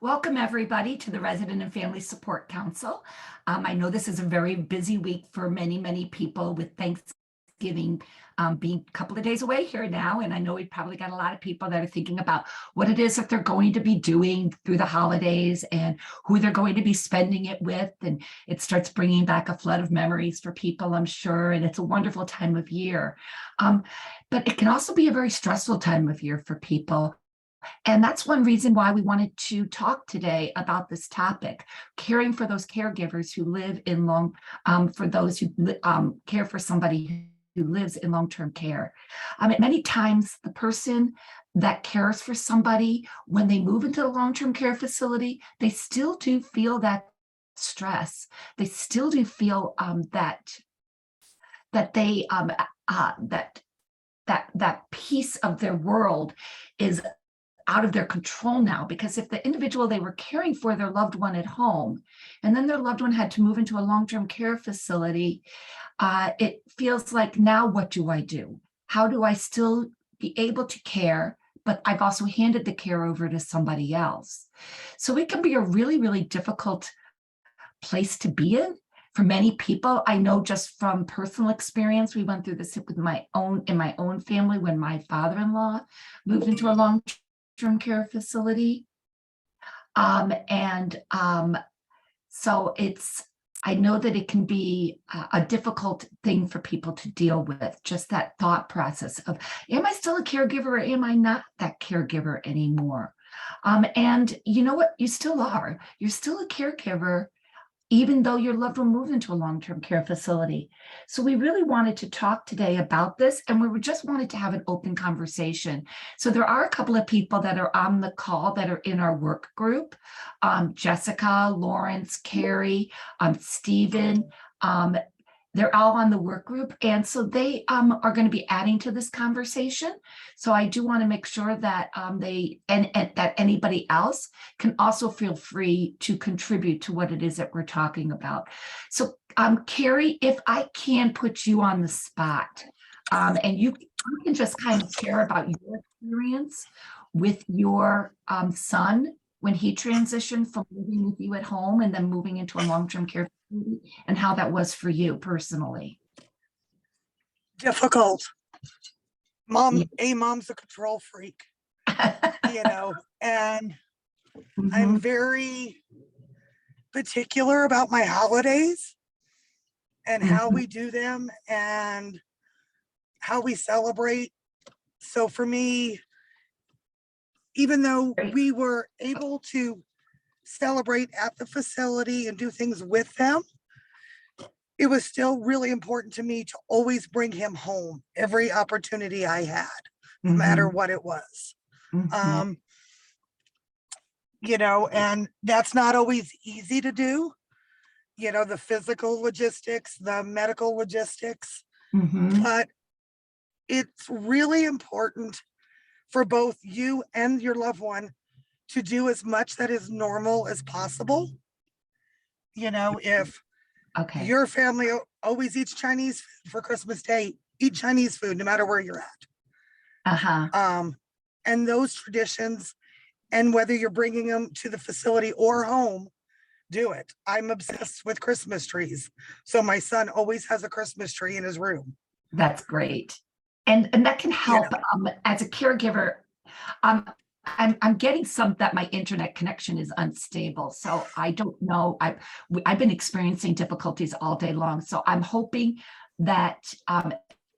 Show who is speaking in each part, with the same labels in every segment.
Speaker 1: Welcome, everybody, to the Resident and Family Support Council. I know this is a very busy week for many, many people with Thanksgiving being a couple of days away here now. And I know we've probably got a lot of people that are thinking about what it is that they're going to be doing through the holidays and who they're going to be spending it with. And it starts bringing back a flood of memories for people, I'm sure. And it's a wonderful time of year. But it can also be a very stressful time of year for people. And that's one reason why we wanted to talk today about this topic, caring for those caregivers who live in for those who care for somebody who lives in long-term care. Many times the person that cares for somebody, when they move into the long-term care facility, they still do feel that stress. They still do feel that piece of their world is out of their control now, because if the individual they were caring for their loved one at home, and then their loved one had to move into a long-term care facility, it feels like, now what do I do? How do I still be able to care, but I've also handed the care over to somebody else? So it can be a really, really difficult place to be in for many people. I know just from personal experience, we went through this in my own family when my father-in-law moved into a long-term care facility. So I know that it can be a difficult thing for people to deal with, just that thought process of, am I still a caregiver or am I not that caregiver anymore? And you know what? You still are. You're still a caregiver, even though your loved one moved into a long-term care facility. So we really wanted to talk today about this, and we just wanted to have an open conversation. So there are a couple of people that are on the call that are in our work group, Jessica, Lawrence, Carrie, Stephen, they're all on the work group. And so they are going to be adding to this conversation. So I do want to make sure that that anybody else can also feel free to contribute to what it is that we're talking about. So Carrie, if I can put you on the spot, and you can just kind of share about your experience with your son when he transitioned from living with you at home and then moving into a long-term care facility, and how that was for you personally.
Speaker 2: Difficult. Mom's a control freak, and I'm very particular about my holidays and how we do them and how we celebrate. So for me, even though we were able to celebrate at the facility and do things with them, it was still really important to me to always bring him home every opportunity I had, no matter what it was. And that's not always easy to do, the physical logistics, the medical logistics, but it's really important for both you and your loved one to do as much that is normal as possible. If your family always eats Chinese food for Christmas Day, eat Chinese food no matter where you're at. And those traditions, and whether you're bringing them to the facility or home, do it. I'm obsessed with Christmas trees, so my son always has a Christmas tree in his room.
Speaker 1: That's great. And that can help. As a caregiver, I'm getting some that my internet connection is unstable, so I don't know. I've been experiencing difficulties all day long, so I'm hoping that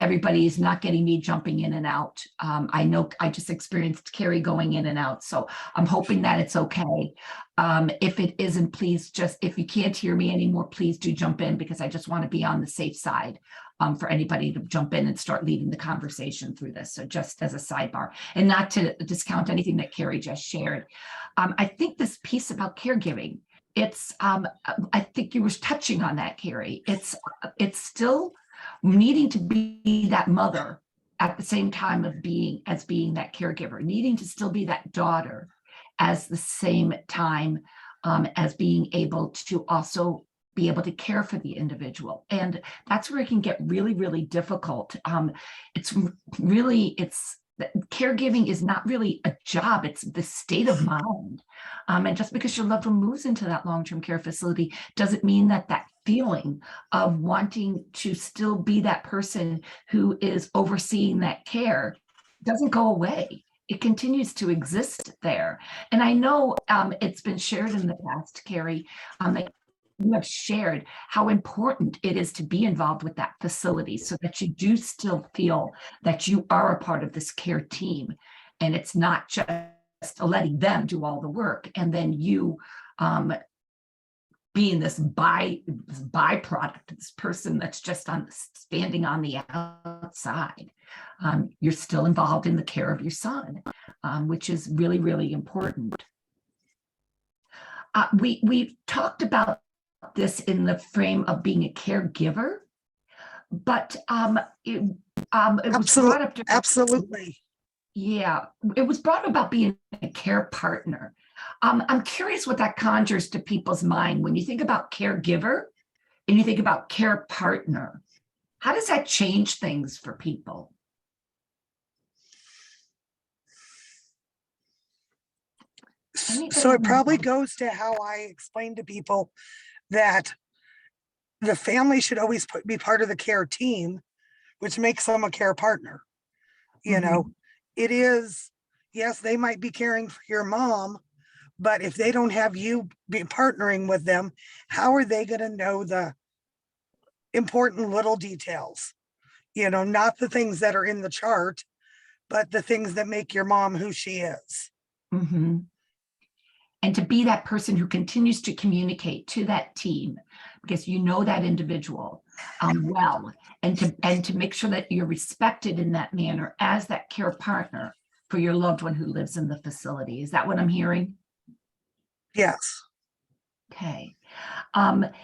Speaker 1: everybody is not getting me jumping in and out. I know I just experienced Carrie going in and out, so I'm hoping that it's okay. If it isn't, please if you can't hear me anymore, please do jump in, because I just want to be on the safe side for anybody to jump in and start leading the conversation through this. So just as a sidebar, and not to discount anything that Carrie just shared. I think this piece about caregiving, I think you were touching on that, Carrie. It's still needing to be that mother at the same time of being that caregiver, needing to still be that daughter as the same time as being able to also be able to care for the individual. And that's where it can get really, really difficult. It's caregiving is not really a job, it's the state of mind. And just because your loved one moves into that long-term care facility doesn't mean that that feeling of wanting to still be that person who is overseeing that care doesn't go away. It continues to exist there. And I know it's been shared in the past, Carrie, that you have shared how important it is to be involved with that facility so that you do still feel that you are a part of this care team. And it's not just letting them do all the work and then you being this byproduct, this person that's just standing on the outside. You're still involved in the care of your son, which is really, really important. We've talked about this in the frame of being a caregiver, but it was brought up.
Speaker 2: Absolutely.
Speaker 1: Yeah, it was brought up about being a care partner. I'm curious what that conjures to people's mind when you think about caregiver and you think about care partner. How does that change things for people?
Speaker 2: So it probably goes to how I explain to people that the family should always be part of the care team, which makes them a care partner. You know, it is, yes, they might be caring for your mom, but if they don't have you be partnering with them, how are they going to know the important little details? You know, not the things that are in the chart, but the things that make your mom who she is.
Speaker 1: And to be that person who continues to communicate to that team, because you know that individual well, and to make sure that you're respected in that manner as that care partner for your loved one who lives in the facility. Is that what I'm hearing?
Speaker 2: Yes.
Speaker 1: Okay. One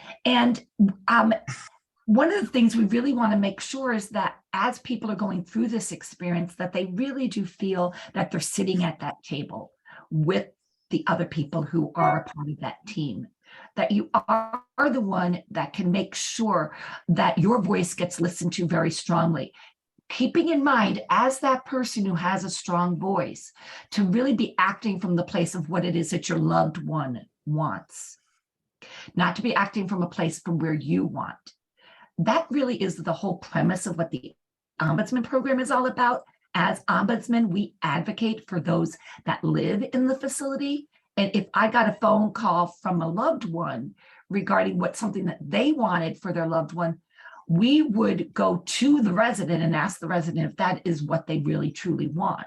Speaker 1: of the things we really want to make sure is that as people are going through this experience, that they really do feel that they're sitting at that table with the other people who are a part of that team, that you are the one that can make sure that your voice gets listened to very strongly. Keeping in mind, as that person who has a strong voice, to really be acting from the place of what it is that your loved one wants, not to be acting from a place from where you want. That really is the whole premise of what the Ombudsman program is all about. As Ombudsman, we advocate for those that live in the facility. And if I got a phone call from a loved one regarding something that they wanted for their loved one, we would go to the resident and ask the resident if that is what they really truly want.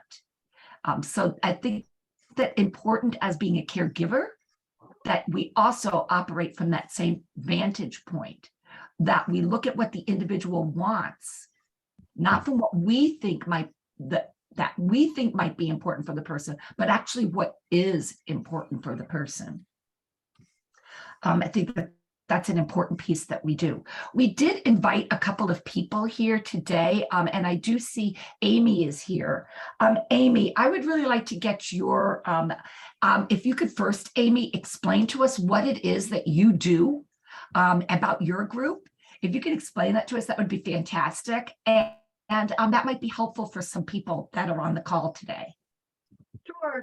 Speaker 1: So I think that important as being a caregiver, that we also operate from that same vantage point, that we look at what the individual wants, not from what we think might be important for the person, but actually what is important for the person. I think that's an important piece that we do. We did invite a couple of people here today, and I do see Amy is here. Amy, I would really like to get your, if you could first, Amy, explain to us what it is that you do about your group. If you could explain that to us, that would be fantastic. And that might be helpful for some people that are on the call today.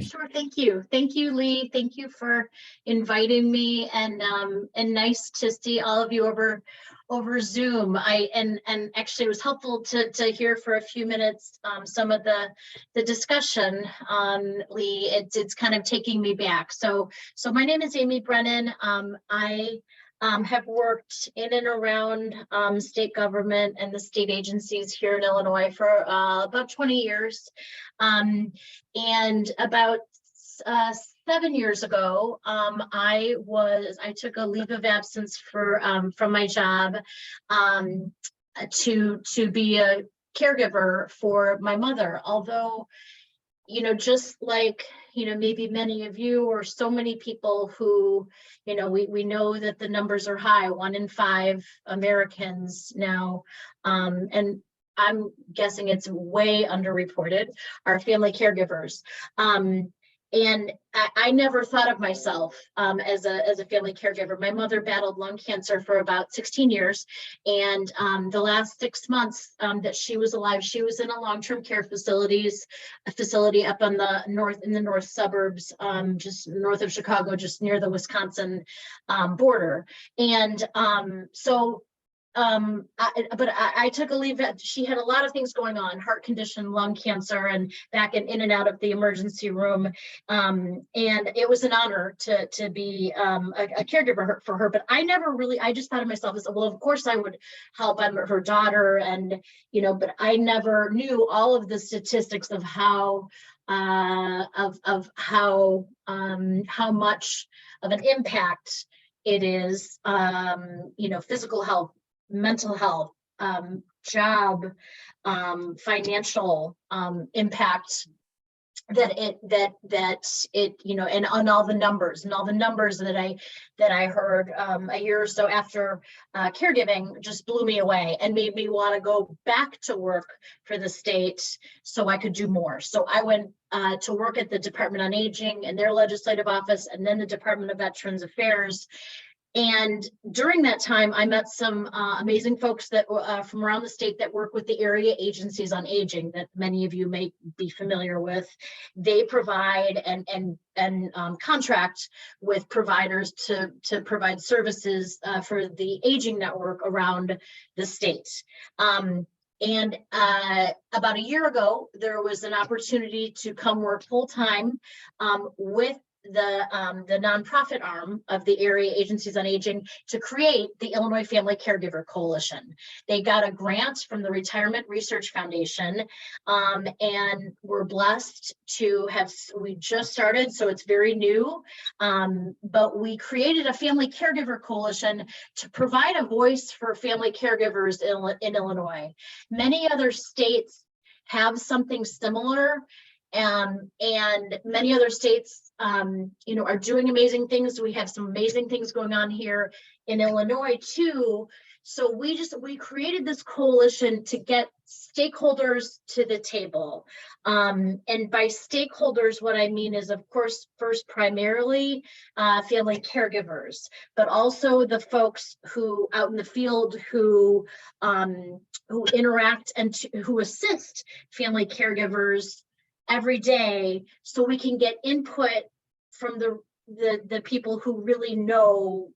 Speaker 3: Sure. Thank you. Thank you, Lee. Thank you for inviting me, and nice to see all of you over Zoom. And actually it was helpful to hear for a few minutes some of the discussion, Lee. It's kind of taking me back. So my name is Amy Brennan. I have worked in and around state government and the state agencies here in Illinois for about 20 years. And about 7 years ago, I took a leave of absence from my job to be a caregiver for my mother. Although, just like, maybe many of you or so many people who, we know that the numbers are high, 1 in 5 Americans now, and I'm guessing it's way underreported, are family caregivers. And I never thought of myself as a family caregiver. My mother battled lung cancer for about 16 years. And the last 6 months that she was alive, she was in a long-term care facility up on the north suburbs, just north of Chicago, just near the Wisconsin border. And I took a leave. She had a lot of things going on, heart condition, lung cancer, and back in and out of the emergency room. And it was an honor to be a caregiver for her. But I just thought of myself as, well, of course I would help. I'm her daughter, and but I never knew all of the statistics of how how much of an impact it is, physical health, mental health, job, financial impact that it and on all the numbers that I heard a year or so after caregiving just blew me away and made me want to go back to work for the state so I could do more. So I went to work at the Department on Aging and their legislative office, and then the Department of Veterans Affairs. And during that time, I met some amazing folks that from around the state that work with the area agencies on aging that many of you may be familiar with. They provide and contract with providers to provide services for the aging network around the state. And about a year ago, there was an opportunity to come work full time with the nonprofit arm of the area agencies on aging to create the Illinois Family Caregiver Coalition. They got a grant from the Retirement Research Foundation, and we're blessed to have, we just started, so it's very new, but we created a Family Caregiver Coalition to provide a voice for family caregivers in Illinois. Many other states have something similar. And many other states, are doing amazing things. We have some amazing things going on here in Illinois too. So we created this coalition to get stakeholders to the table. And by stakeholders, what I mean is, of course, first primarily family caregivers, but also the folks who out in the field who interact and who assist family caregivers every day, so we can get input from the people who really know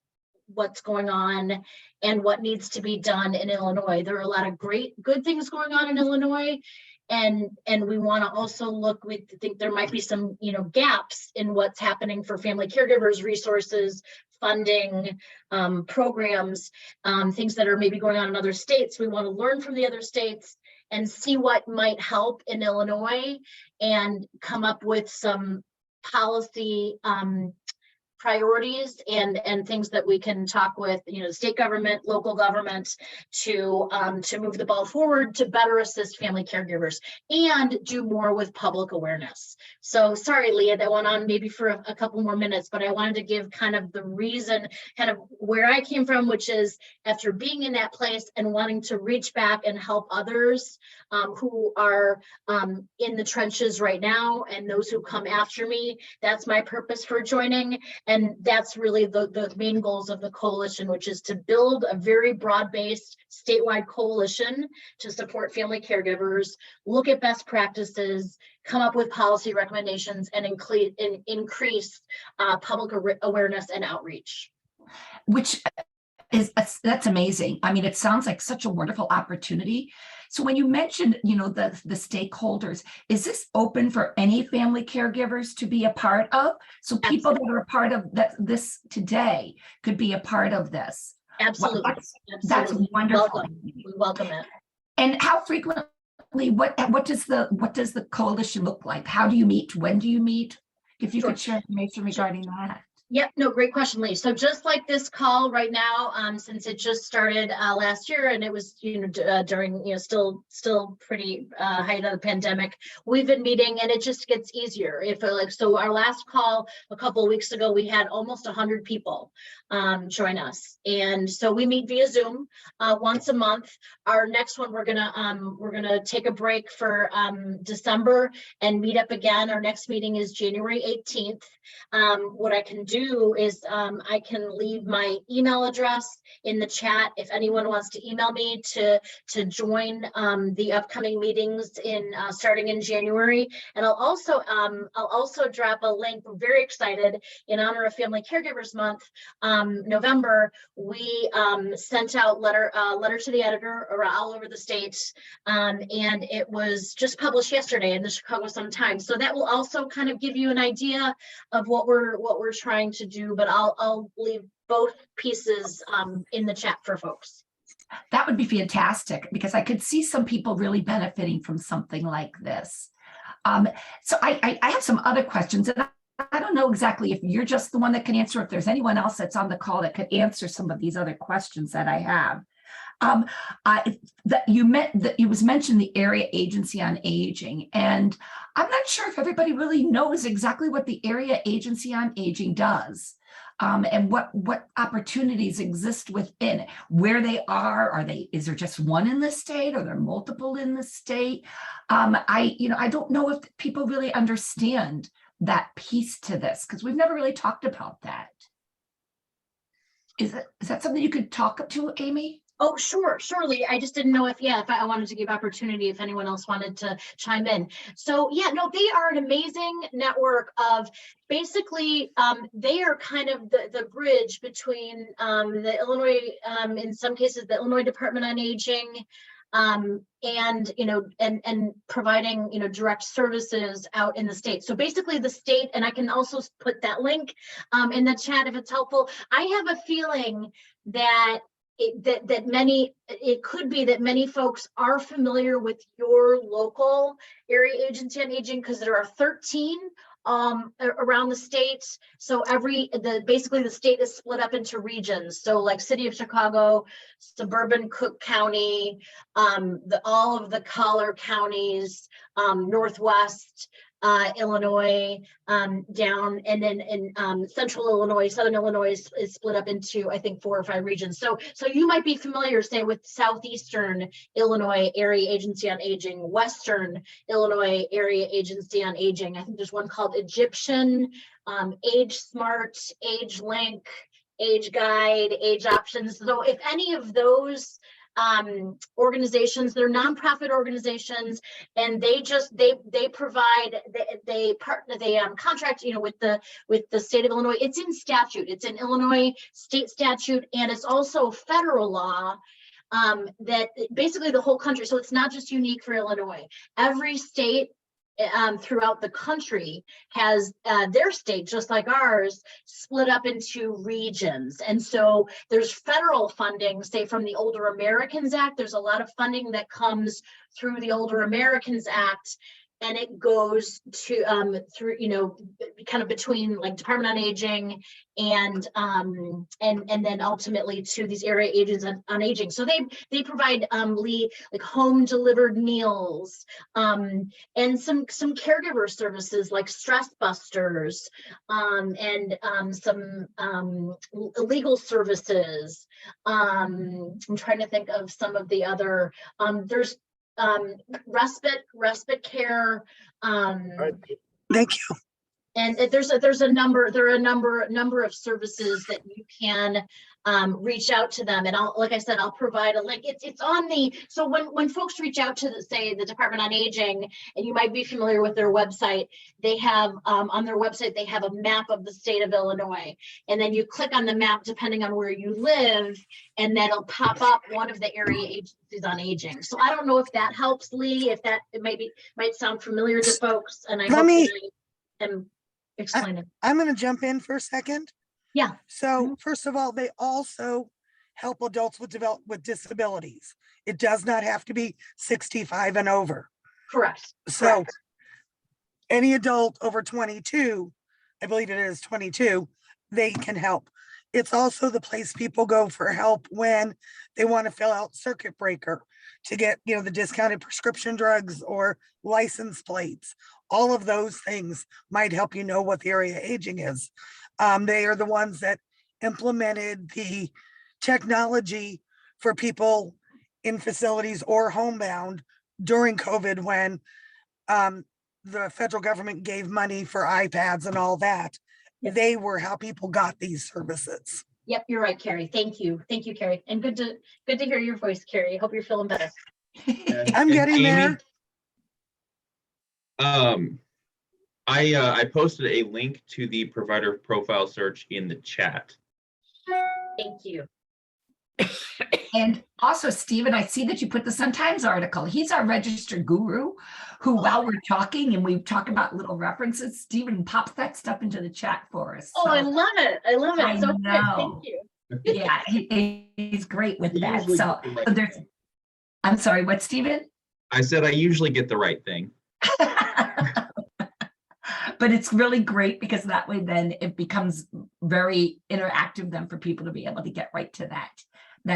Speaker 3: what's going on and what needs to be done in Illinois. There are a lot of good things going on in Illinois, and we want to also look. We think there might be some gaps in what's happening for family caregivers, resources, funding, programs, things that are maybe going on in other states. We want to learn from the other states and see what might help in Illinois and come up with some policy priorities and things that we can talk with state government, local government to move the ball forward to better assist family caregivers and do more with public awareness. So sorry, Leah, that went on maybe for a couple more minutes, but I wanted to give kind of the reason, kind of where I came from, which is after being in that place and wanting to reach back and help others who are in the trenches right now and those who come after me. That's my purpose for joining. And that's really the main goals of the coalition, which is to build a very broad-based statewide coalition to support family caregivers, look at best practices, come up with policy recommendations, and increase public awareness and outreach.
Speaker 1: Which that's amazing. I mean, it sounds like such a wonderful opportunity. So when you mentioned, the stakeholders, is this open for any family caregivers to be a part of? So people that are a part of this today could be a part of this.
Speaker 3: Absolutely.
Speaker 1: Well, that's wonderful.
Speaker 3: We welcome it.
Speaker 1: And how frequently? What does the coalition look like? How do you meet? When do you meet? If you could share information regarding that.
Speaker 3: Yep, no, great question, Lee. So just like this call right now, since it just started last year and it was, during, still pretty height of the pandemic, we've been meeting and it just gets easier. So our last call a couple of weeks ago, we had almost 100 people join us. And so we meet via Zoom once a month. Our next one, we're gonna take a break for December and meet up again. Our next meeting is January 18th. What I can do is I can leave my email address in the chat if anyone wants to email me to join the upcoming meetings starting in January. And I'll also drop a link. We're very excited in honor of Family Caregivers Month. November, we sent out letter to the editor all over the states, and it was just published yesterday in the Chicago Sun-Times. So that will also kind of give you an idea of what we're trying to do, but I'll leave both pieces in the chat for folks.
Speaker 1: That would be fantastic, because I could see some people really benefiting from something like this. So I have some other questions, and I don't know exactly if you're just the one that can answer, if there's anyone else that's on the call that could answer some of these other questions that I have. It was mentioned the Area Agency on Aging, and I'm not sure if everybody really knows exactly what the Area Agency on Aging does, and what opportunities exist within it, where they are. Is there just one in the state? Are there multiple in the state? I don't know if people really understand that piece to this, because we've never really talked about that. Is that something you could talk to, Amy?
Speaker 3: Oh, sure, surely. I just didn't know if I wanted to give opportunity if anyone else wanted to chime in. So yeah, no, they are an amazing network of basically, they are kind of the bridge between the Illinois, in some cases, the Illinois Department on Aging, and providing direct services out in the state. So basically the state, and I can also put that link in the chat if it's helpful. I have a feeling that it could be that many folks are familiar with your local Area Agency on Aging, because there are 13 around the state. So basically the state is split up into regions. So like City of Chicago, suburban Cook County, all of the collar counties, Northwest Illinois, down, and then in central Illinois, southern Illinois is split up into, I think, 4 or 5 regions. So you might be familiar, say, with southeastern Illinois Area Agency on Aging, western Illinois Area Agency on Aging. I think there's one called Egyptian, Age Smart, Age Link, Age Guide, Age Options. So if any of those organizations, they're nonprofit organizations, and they provide, they contract with the state of Illinois. It's in statute, it's in Illinois state statute, and it's also federal law, that basically the whole country. So it's not just unique for Illinois. Every state throughout the country has their state, just like ours, split up into regions. And so there's federal funding, say from the Older Americans Act. There's a lot of funding that comes through the Older Americans Act, and it goes to through kind of between like Department on Aging and then ultimately to these area agents on aging. So they provide like home delivered meals, and some caregiver services like stress busters, and some legal services. I'm trying to think of some of the other, there's respite care.
Speaker 2: Thank you.
Speaker 3: And there are a number of services that you can reach out to them. And like I said, I'll provide a link. It's on so when folks reach out to say the Department on Aging, and you might be familiar with their website, they have on their website, they have a map of the state of Illinois. And then you click on the map depending on where you live, and that'll pop up one of the area agencies on aging. So I don't know if that helps, Lee, if that might sound familiar to folks. And I hope that I am explaining.
Speaker 2: I'm going to jump in for a second.
Speaker 3: Yeah.
Speaker 2: So first of all, they also help adults with disabilities. It does not have to be 65 and over.
Speaker 3: Correct.
Speaker 2: So
Speaker 3: Correct.
Speaker 2: Any adult over 22, I believe it is 22, they can help. It's also the place people go for help when they want to fill out circuit breaker to get, the discounted prescription drugs or license plates. All of those things might help you know what the area aging is. They are the ones that implemented the technology for people in facilities or homebound during COVID when the federal government gave money for iPads and all that.
Speaker 3: Yep.
Speaker 2: They were how people got these services.
Speaker 3: Yep, you're right, Carrie. Thank you, Carrie, and good to hear your voice, Carrie. Hope you're feeling better.
Speaker 2: I'm getting
Speaker 4: Amy,
Speaker 2: there.
Speaker 4: I posted a link to the provider profile search in the chat.
Speaker 3: Thank you.
Speaker 1: And also, Stephen, I see that you put the Sun-Times article. He's our registered guru who, while we're talking and we talk about little references, Stephen pops that stuff into the chat for us.
Speaker 3: Oh, I love it. I love it.
Speaker 1: I
Speaker 3: So good. Thank
Speaker 1: know.
Speaker 3: you.
Speaker 1: Yeah, he's great with that.
Speaker 4: Usually
Speaker 1: So
Speaker 4: get the right
Speaker 1: there's,
Speaker 4: thing.
Speaker 1: I'm sorry, what, Stephen?
Speaker 4: I said I usually get the right thing.
Speaker 1: But it's really great because that way then it becomes very interactive then for people to be able to get right to that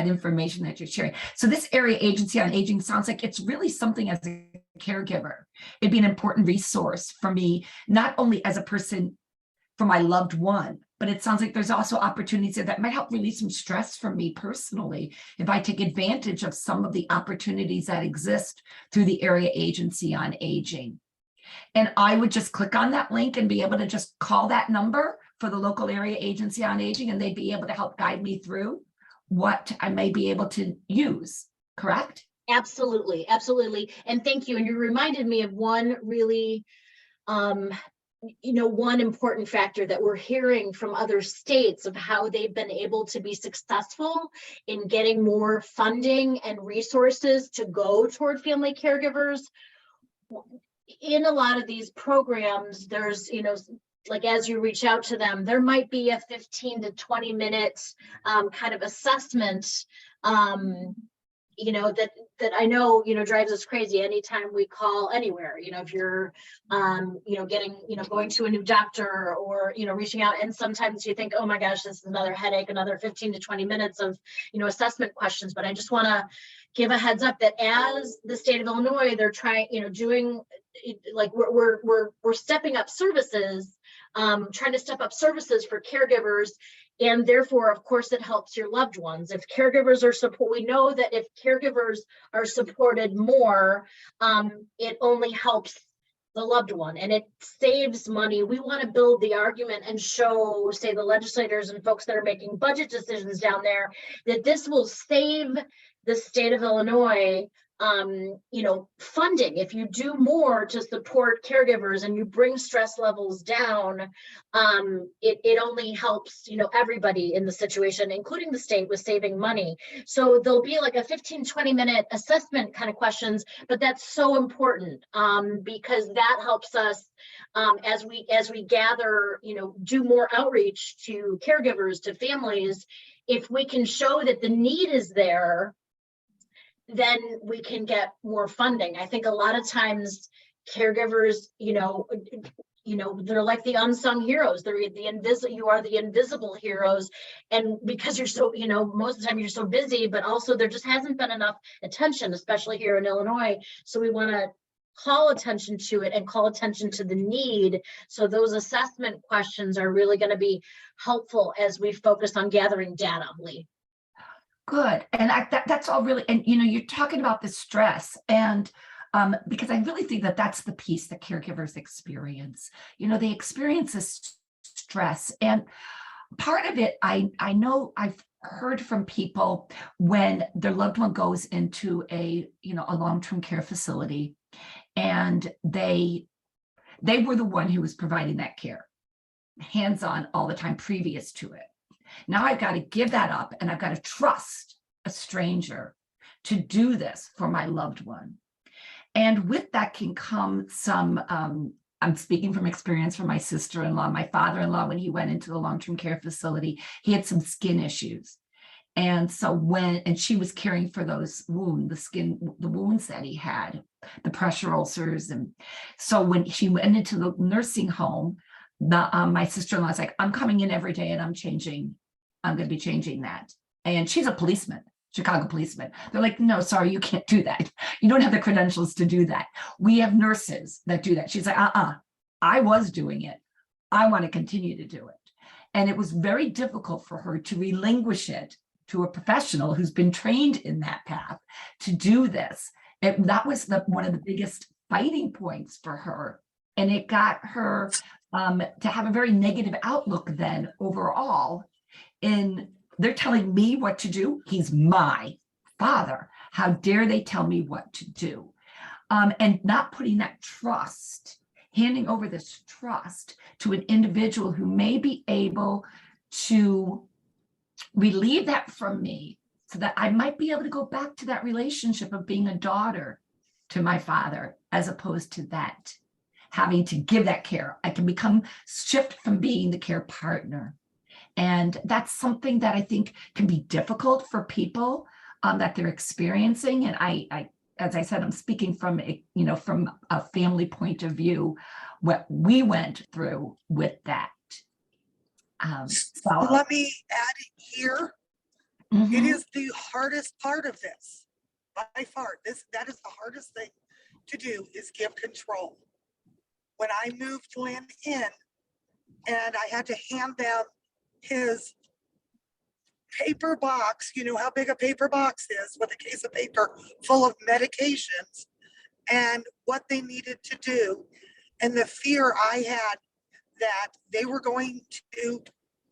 Speaker 1: information that you're sharing. So this area agency on aging sounds like it's really something as a caregiver. It'd be an important resource for me, not only as a person for my loved one, but it sounds like there's also opportunities there that might help release some stress for me personally if I take advantage of some of the opportunities that exist through the area agency on aging. And I would just click on that link and be able to just call that number for the local area agency on aging, and they'd be able to help guide me through what I may be able to use, correct?
Speaker 3: Absolutely, absolutely. And thank you. And you reminded me of one really, one important factor that we're hearing from other states of how they've been able to be successful in getting more funding and resources to go toward family caregivers. In a lot of these programs, there's, like as you reach out to them, there might be a 15 to 20 minutes kind of assessment, that I know, drives us crazy anytime we call anywhere, if you're, going to a new doctor or, reaching out. And sometimes you think, oh my gosh, this is another headache, another 15 to 20 minutes of, assessment questions. But I just want to give a heads up that as the state of Illinois, they're trying, doing like we're stepping up services, trying to step up services for caregivers. And therefore, of course, it helps your loved ones. If caregivers are support, we know that if caregivers are supported more, it only helps the loved one and it saves money. We want to build the argument and show, say, the legislators and folks that are making budget decisions down there, that this will save the state of Illinois funding. If you do more to support caregivers and you bring stress levels down, it only helps, everybody in the situation, including the state, with saving money. So there'll be like a 15-20 minute assessment kind of questions, but that's so important because that helps us as we gather, do more outreach to caregivers, to families. If we can show that the need is there, then we can get more funding. I think a lot of times caregivers, they're like the unsung heroes. They're you are the invisible heroes. And because you're so, most of the time you're so busy, but also there just hasn't been enough attention, especially here in Illinois. So we want to call attention to it and call attention to the need. So those assessment questions are really going to be helpful as we focus on gathering data, Lee.
Speaker 1: Good. And that's all really, and you're talking about the stress, and because I really think that that's the piece that caregivers experience. They experience this stress, and part of it, I know I've heard from people when their loved one goes into a long-term care facility, and they were the one who was providing that care, hands-on all the time previous to it. Now I've got to give that up, and I've got to trust a stranger to do this for my loved one. And with that can come some, I'm speaking from experience from my sister-in-law, my father-in-law, when he went into the long-term care facility, he had some skin issues. And so and she was caring for those wounds, the wounds that he had, the pressure ulcers. And so when she went into the nursing home, my sister-in-law's like, I'm coming in every day and I'm going to be changing that. And she's a policeman, Chicago policeman. They're like, no, sorry, you can't do that. You don't have the credentials to do that. We have nurses that do that. She's like, I was doing it. I want to continue to do it. And it was very difficult for her to relinquish it to a professional who's been trained in that path to do this. That was one of the biggest fighting points for her. And it got her to have a very negative outlook then overall. And they're telling me what to do. He's my father. How dare they tell me what to do? And not putting that trust, handing over this trust to an individual who may be able to relieve that from me so that I might be able to go back to that relationship of being a daughter to my father, as opposed to that having to give that care. I can shift from being the care partner. And that's something that I think can be difficult for people that they're experiencing. And I, as I said, I'm speaking from from a family point of view, what we went through with that. So
Speaker 2: let me add here. It is the hardest part of this by far. That is the hardest thing to do, is give control. When I moved Lynn in and I had to hand them his paper box, you know how big a paper box is, with a case of paper full of medications and what they needed to do, and the fear I had that they were going to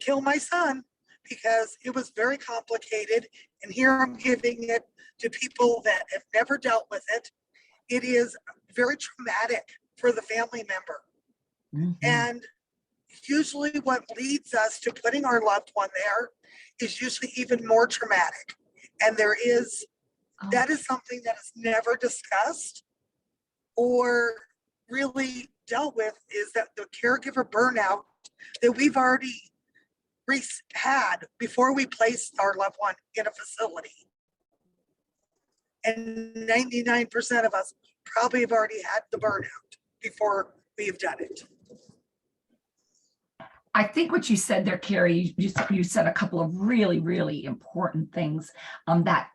Speaker 2: kill my son because it was very complicated. And here I'm giving it to people that have never dealt with it. It is very traumatic for the family member. And usually what leads us to putting our loved one there is usually even more traumatic. And that is something that is never discussed or really dealt with, is that the caregiver burnout that we've already had before we placed our loved one in a facility. And 99% of us probably have already had the burnout before we've done it.
Speaker 1: I think what you said there, Carrie, you said a couple of really, really important things. That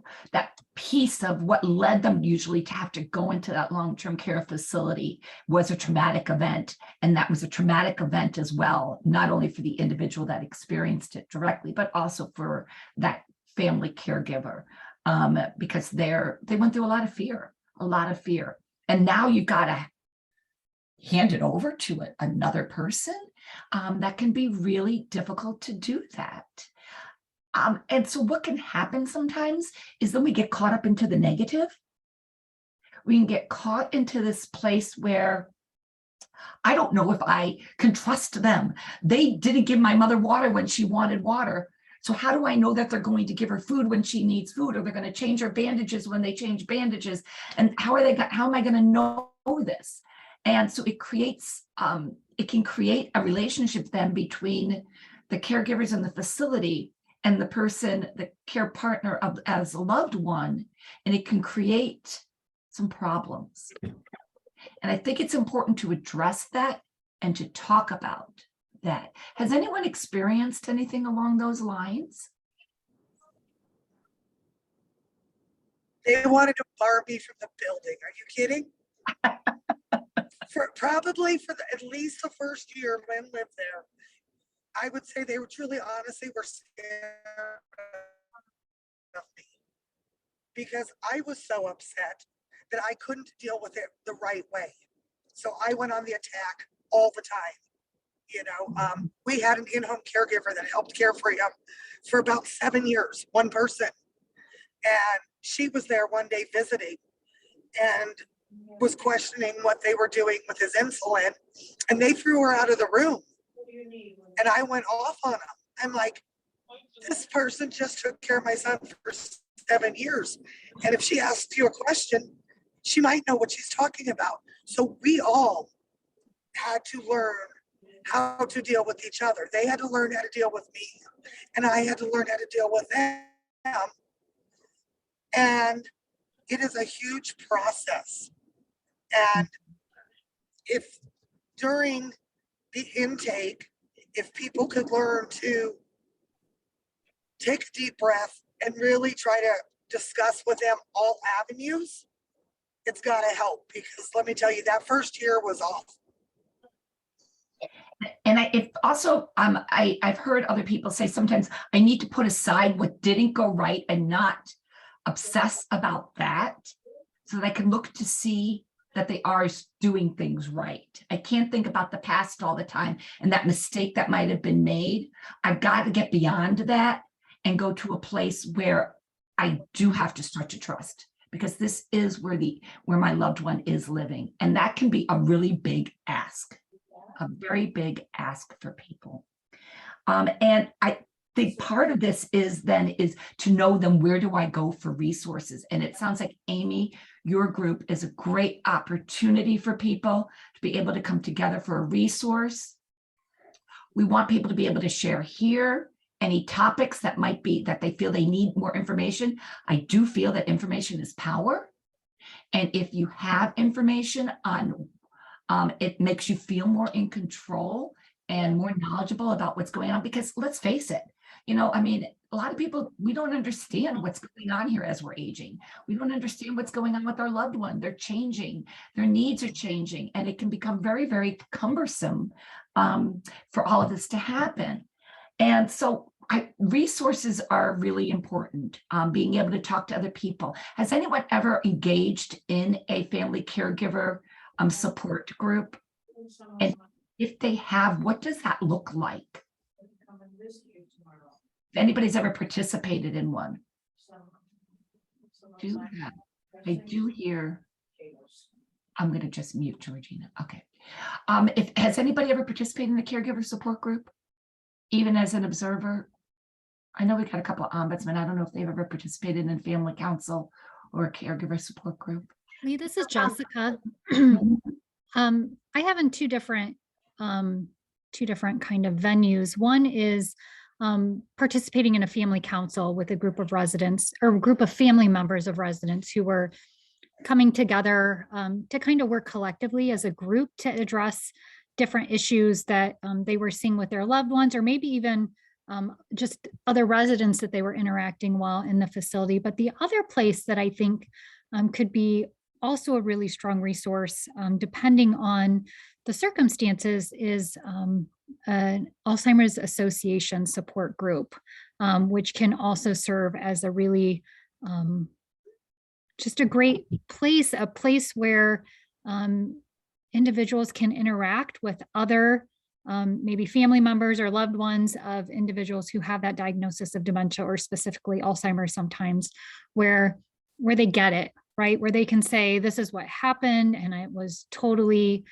Speaker 1: piece of what led them usually to have to go into that long-term care facility was a traumatic event. And that was a traumatic event as well, not only for the individual that experienced it directly, but also for that family caregiver, because they went through a lot of fear. And now you've got to hand it over to another person. That can be really difficult to do that. And so what can happen sometimes is then we get caught up into the negative. We can get caught into this place where I don't know if I can trust them. They didn't give my mother water when she wanted water. So how do I know that they're going to give her food when she needs food, or they're going to change her bandages when they change bandages? And how am I going to know this? And so it can create a relationship then between the caregivers in the facility and the person, the care partner as a loved one, and it can create some problems. And I think it's important to address that and to talk about that. Has anyone experienced anything along those lines?
Speaker 2: They wanted to bar me from the building. Are you kidding? Probably for at least the first year Lynn lived there, I would say they were truly, honestly, were scared of me, because I was so upset that I couldn't deal with it the right way. So I went on the attack all the time. We had an in-home caregiver that helped care for him for about 7 years, one person. And she was there one day visiting and was questioning what they were doing with his insulin, and they threw her out of the room. And I went off on them. I'm like, this person just took care of my son for 7 years. And if she asks you a question, she might know what she's talking about. So we all had to learn how to deal with each other. They had to learn how to deal with me, and I had to learn how to deal with them. And it is a huge process. And if during the intake, if people could learn to take a deep breath and really try to discuss with them all avenues, it's got to help, because let me tell you, that first year was awful.
Speaker 1: And it also, I've heard other people say sometimes I need to put aside what didn't go right and not obsess about that, so that I can look to see that they are doing things right. I can't think about the past all the time and that mistake that might have been made. I've got to get beyond that and go to a place where I do have to start to trust, because this is where my loved one is living. And that can be a really big ask, a very big ask for people. And I think part of this is to know them, where do I go for resources? And it sounds like, Amy, your group is a great opportunity for people to be able to come together for a resource. We want people to be able to share here any topics that they feel they need more information. I do feel that information is power. And if you have information on, it makes you feel more in control and more knowledgeable about what's going on, because let's face it, I mean, a lot of people, we don't understand what's going on here as we're aging. We don't understand what's going on with our loved one. They're changing, their needs are changing, and it can become very, very cumbersome for all of this to happen. And so resources are really important, being able to talk to other people. Has anyone ever engaged in a family caregiver support group? And if they have, what does that look like? If anybody's ever participated in one? I do hear, I'm going to just mute Georgina. Okay. Has anybody ever participated in a caregiver support group, even as an observer? I know we've got a couple of ombudsmen. I don't know if they've ever participated in family council or a caregiver support group.
Speaker 5: Lee, this is Jessica. I have in two different kind of venues. One is participating in a family council with a group of residents, or a group of family members of residents who were coming together to kind of work collectively as a group to address different issues that they were seeing with their loved ones, or maybe even just other residents that they were interacting while in the facility. But the other place that I think could be also a really strong resource, depending on the circumstances, is an Alzheimer's Association support group, which can also serve as a really just a great place, a place where individuals can interact with other maybe family members or loved ones of individuals who have that diagnosis of dementia, or specifically Alzheimer's sometimes, where they get it, right? Where they can say, this is what happened and it was totally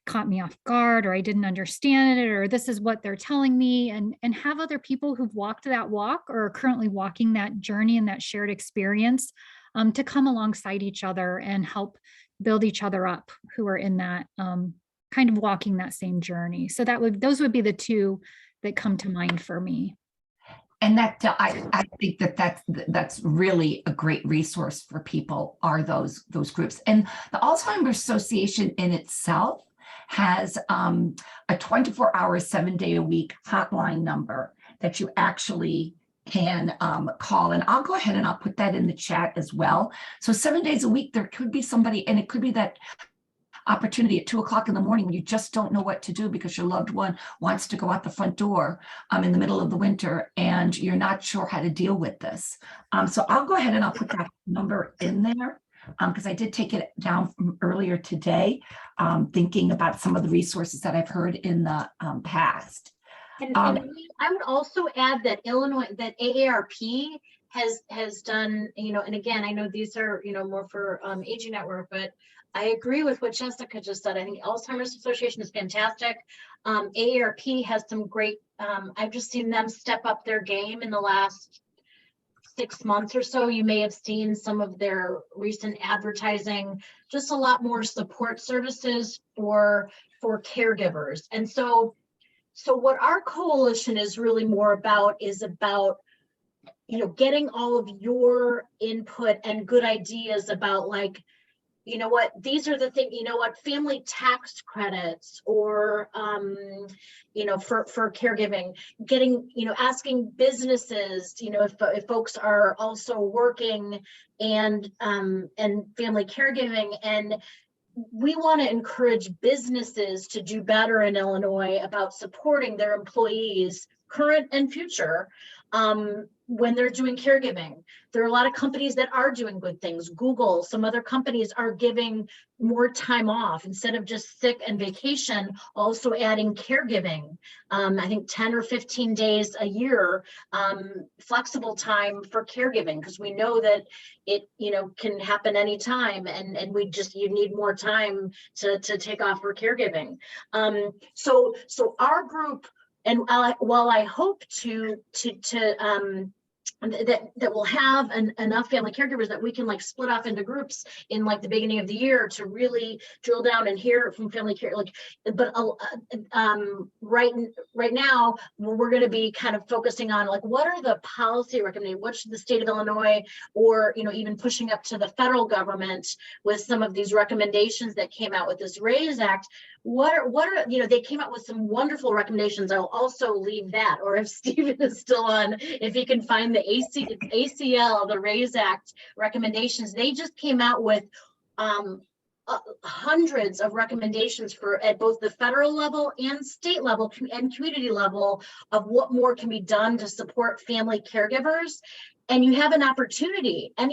Speaker 5: caught me off guard, or I didn't understand it, or this is what they're telling me, and have other people who've walked that walk or are currently walking that journey and that shared experience to come alongside each other and help build each other up, who are in that kind of walking that same journey. So those would be the two that come to mind for me.
Speaker 1: And that I think that's really a great resource for people, are those groups. And the Alzheimer's Association in itself has a 24-hour, 7-day-a-week hotline number that you actually can call. And I'll go ahead and I'll put that in the chat as well. So 7 days a week, there could be somebody, and it could be that opportunity at 2 o'clock in the morning when you just don't know what to do because your loved one wants to go out the front door in the middle of the winter and you're not sure how to deal with this. So I'll go ahead and I'll put that number in there because I did take it down from earlier today, thinking about some of the resources that I've heard in the past.
Speaker 3: And I would also add that AARP has done, and again, I know these are, more for Aging Network, but I agree with what Jessica just said. I think Alzheimer's Association is fantastic. AARP has some great, I've just seen them step up their game in the last 6 months or so. You may have seen some of their recent advertising, just a lot more support services for caregivers. And so what our coalition is really more about is about, getting all of your input and good ideas about, like, you know what, these are the things, you know what, family tax credits, or you know, for caregiving, getting, you know, asking businesses, you know, if folks are also working and family caregiving. And we want to encourage businesses to do better in Illinois about supporting their employees, current and future, when they're doing caregiving. There are a lot of companies that are doing good things. Google, some other companies are giving more time off instead of just sick and vacation, also adding caregiving. I think 10 or 15 days a year, flexible time for caregiving, because we know that it, you know, can happen anytime, and you need more time to take off for caregiving. So our group, and while I hope that we'll have enough family caregivers that we can like split off into groups in like the beginning of the year to really drill down and hear from family care, like, but right now we're going to be kind of focusing on like, what are the policy recommendations, what should the state of Illinois, or, you know, even pushing up to the federal government with some of these recommendations that came out with this RAISE Act. What are, you know, they came out with some wonderful recommendations. I'll also leave that, or if Stephen is still on, if he can find the ACL, the RAISE Act recommendations. They just came out with hundreds of recommendations for at both the federal level and state level and community level of what more can be done to support family caregivers. And you have an opportunity, an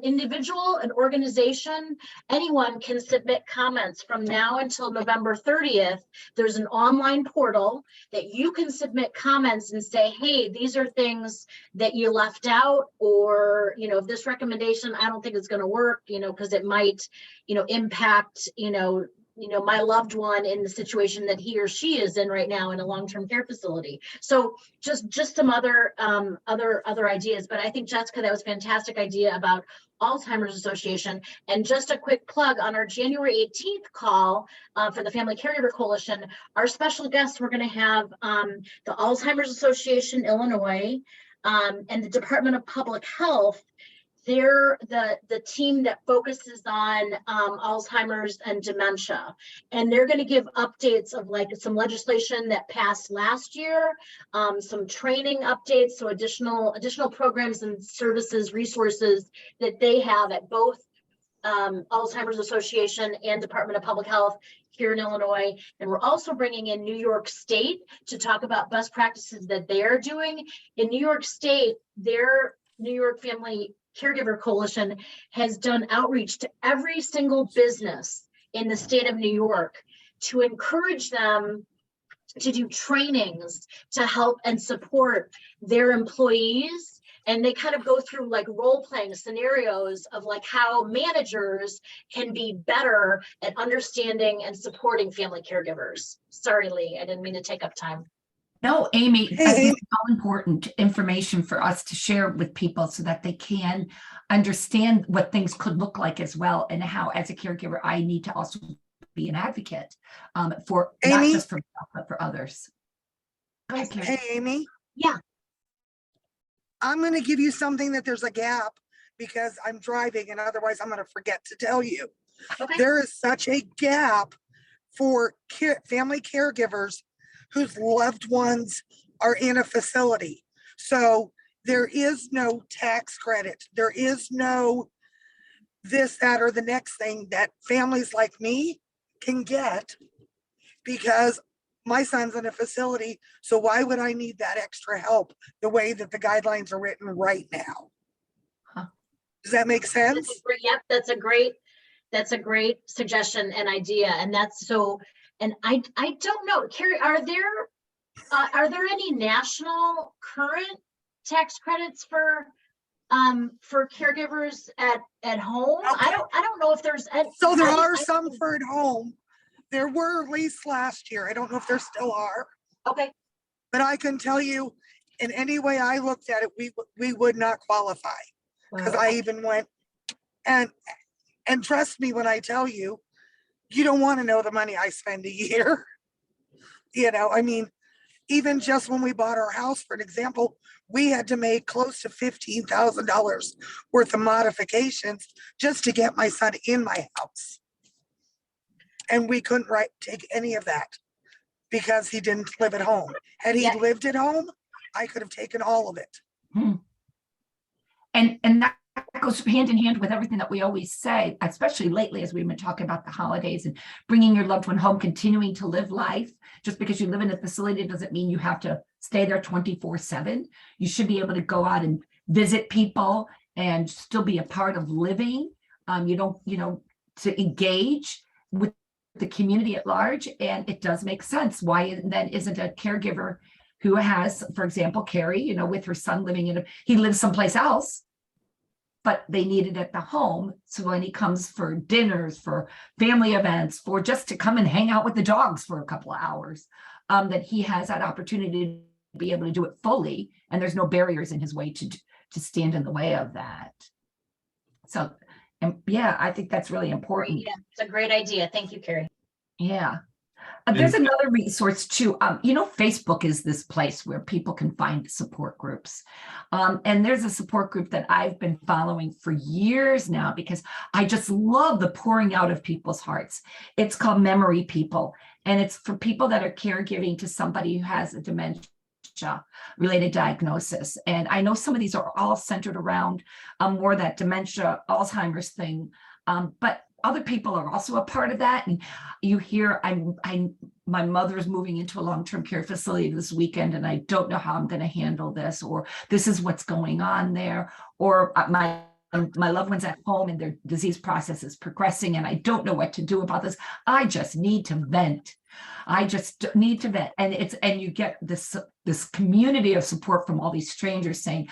Speaker 3: individual, an organization, anyone can submit comments from now until November 30th. There's an online portal that you can submit comments and say, hey, these are things that you left out, or, you know, if this recommendation, I don't think it's going to work, you know, because it might, you know, impact, you know, my loved one in the situation that he or she is in right now in a long-term care facility. So just some other ideas. But I think, Jessica, that was a fantastic idea about Alzheimer's Association. And just a quick plug on our January 18th call for the Family Caregiver Coalition, our special guests, we're going to have the Alzheimer's Association Illinois and the Department of Public Health. They're the team that focuses on Alzheimer's and dementia, and they're going to give updates of like some legislation that passed last year, some training updates, so additional programs and services, resources that they have at both Alzheimer's Association and Department of Public Health here in Illinois. And we're also bringing in New York State to talk about best practices that they're doing. In New York State, their New York Family Caregiver Coalition has done outreach to every single business in the state of New York to encourage them to do trainings to help and support their employees. And they kind of go through like role-playing scenarios of like how managers can be better at understanding and supporting family caregivers. Sorry, Lee, I didn't mean to take up time.
Speaker 1: No, Amy, I
Speaker 2: Hey,
Speaker 1: think it's all important information for us to share with people so that they can understand what things could look like as well, and how, as a caregiver, I need to also be an advocate for not
Speaker 2: Amy?
Speaker 1: just for myself, but for others. Go ahead, Carrie.
Speaker 2: Hey, Amy.
Speaker 3: Yeah.
Speaker 2: I'm going to give you something that there's a gap because I'm driving, and otherwise I'm going to forget to tell you.
Speaker 3: Okay.
Speaker 2: There is such a gap for family caregivers whose loved ones are in a facility. So there is no tax credit. There is no this, that, or the next thing that families like me can get because my son's in a facility. So why would I need that extra help the way that the guidelines are written right now?
Speaker 1: Huh.
Speaker 2: Does that make sense?
Speaker 3: Yep, that's a great suggestion and idea. And that's so, and I don't know, Carrie, are there any national current tax credits for caregivers at home?
Speaker 2: Okay.
Speaker 3: I don't know if there's any.
Speaker 2: So there are some for at home. There were at least last year. I don't know if there still are.
Speaker 3: Okay.
Speaker 2: But I can tell you, in any way I looked at it, we would not qualify. Because I even went and trust me when I tell you, you don't want to know the money I spend a year. You know, I mean, even just when we bought our house, for an example, we had to make close to $15,000 worth of modifications just to get my son in my house. And we couldn't take any of that because he didn't live at home. Had he
Speaker 3: Yeah.
Speaker 2: lived at home, I could have taken all of it.
Speaker 1: And that goes hand in hand with everything that we always say, especially lately as we've been talking about the holidays and bringing your loved one home, continuing to live life. Just because you live in a facility doesn't mean you have to stay there 24/7. You should be able to go out and visit people and still be a part of living. You don't, to engage with the community at large. And it does make sense. Why then isn't a caregiver who has, for example, Carrie, with her son living he lives someplace else, but they need it at the home. So when he comes for dinners, for family events, for just to come and hang out with the dogs for a couple of hours, that he has that opportunity to be able to do it fully. And there's no barriers in his way to stand in the way of that. So, and yeah, I think that's really important.
Speaker 3: Yeah, it's a great idea. Thank you, Carrie.
Speaker 1: Yeah. There's another resource too. Facebook is this place where people can find support groups. And there's a support group that I've been following for years now because I just love the pouring out of people's hearts. It's called Memory People. And it's for people that are caregiving to somebody who has a dementia related diagnosis. And I know some of these are all centered around more that dementia, Alzheimer's thing. But other people are also a part of that. And you hear, my mother's moving into a long-term care facility this weekend, and I don't know how I'm going to handle this, or this is what's going on there, or my loved one's at home and their disease process is progressing, and I don't know what to do about this. I just need to vent. And you get this community of support from all these strangers saying,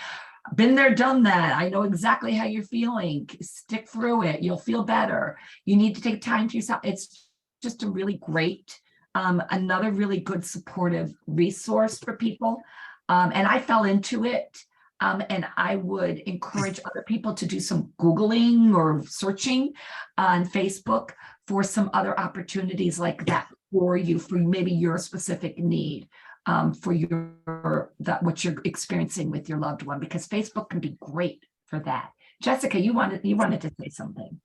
Speaker 1: been there, done that. I know exactly how you're feeling. Stick through it. You'll feel better. You need to take time to yourself. It's just a really great, another really good supportive resource for people. And I fell into it. And I would encourage other people to do some Googling or searching on Facebook for some other opportunities like that for you, for maybe your specific need. For what you're experiencing with your loved one, because Facebook can be great for that. Jessica, you wanted to say something.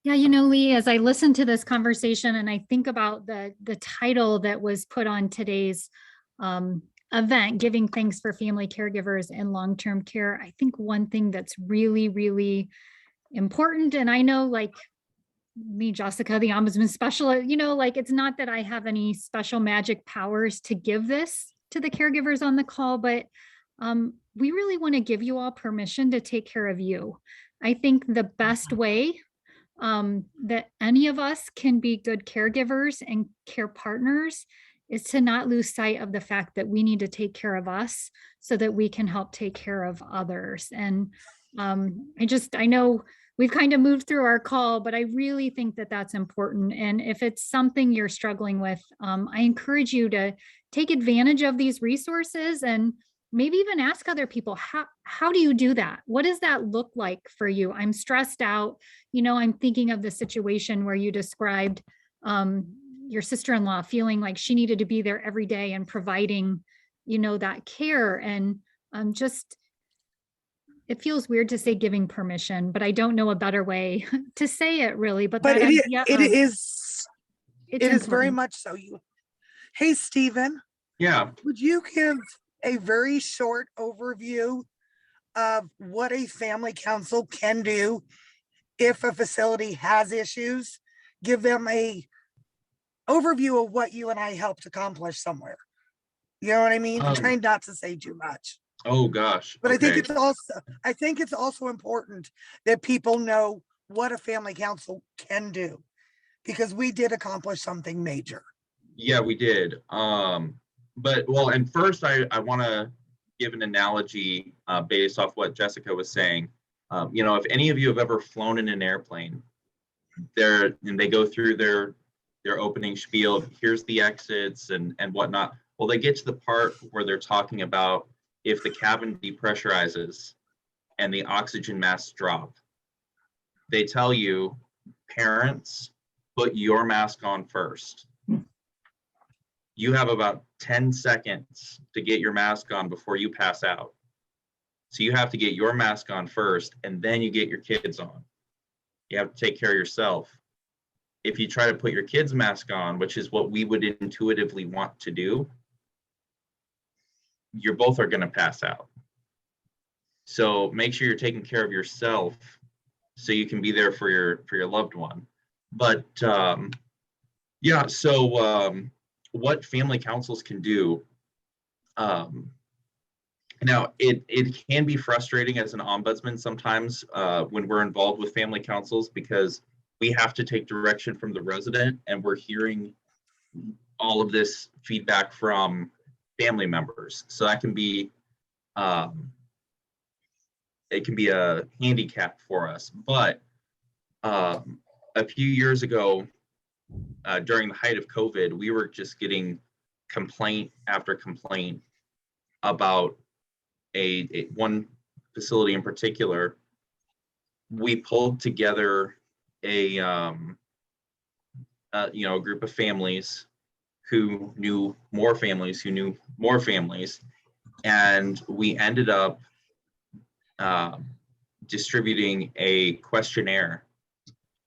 Speaker 5: Yeah, Lee, as I listen to this conversation and I think about the title that was put on today's event, Giving Thanks for Family Caregivers in Long-Term Care, I think one thing that's really, really important, and I know me, Jessica, the ombudsman specialist, it's not that I have any special magic powers to give this to the caregivers on the call, but we really want to give you all permission to take care of you. I think the best way that any of us can be good caregivers and care partners is to not lose sight of the fact that we need to take care of us so that we can help take care of others. And I know we've kind of moved through our call, but I really think that that's important. And if it's something you're struggling with, I encourage you to take advantage of these resources and maybe even ask other people, how do you do that? What does that look like for you? I'm stressed out. I'm thinking of the situation where you described your sister-in-law feeling like she needed to be there every day and providing, that care. And it feels weird to say giving permission, but I don't know a better way to say it really. But
Speaker 2: it is very
Speaker 5: important.
Speaker 2: much so. Hey, Stephen.
Speaker 4: Yeah.
Speaker 2: Would you give a very short overview of what a family council can do if a facility has issues? Give them a overview of what you and I helped accomplish somewhere. You know what I mean? Trying not to say too much.
Speaker 4: Oh gosh.
Speaker 2: But
Speaker 4: okay.
Speaker 2: I think it's also important that people know what a family council can do, because we did accomplish something major.
Speaker 4: Yeah, we did. And first I want to give an analogy based off what Jessica was saying. If any of you have ever flown in an airplane, they go through their opening spiel, here's the exits and whatnot. Well, they get to the part where they're talking about if the cabin depressurizes and the oxygen masks drop. They tell you, parents, put your mask on first. You have about 10 seconds to get your mask on before you pass out. So you have to get your mask on first, and then you get your kids on. You have to take care of yourself. If you try to put your kids' mask on, which is what we would intuitively want to do, you're both are going to pass out. So make sure you're taking care of yourself so you can be there for your loved one. But yeah, so what family councils can do. Now, it can be frustrating as an ombudsman sometimes when we're involved with family councils, because we have to take direction from the resident, and we're hearing all of this feedback from family members. So that can be it can be a handicap for us. But a few years ago, during the height of COVID, we were just getting complaint after complaint about a one facility in particular. We pulled together a group of families who knew more families who knew more families, and we ended up distributing a questionnaire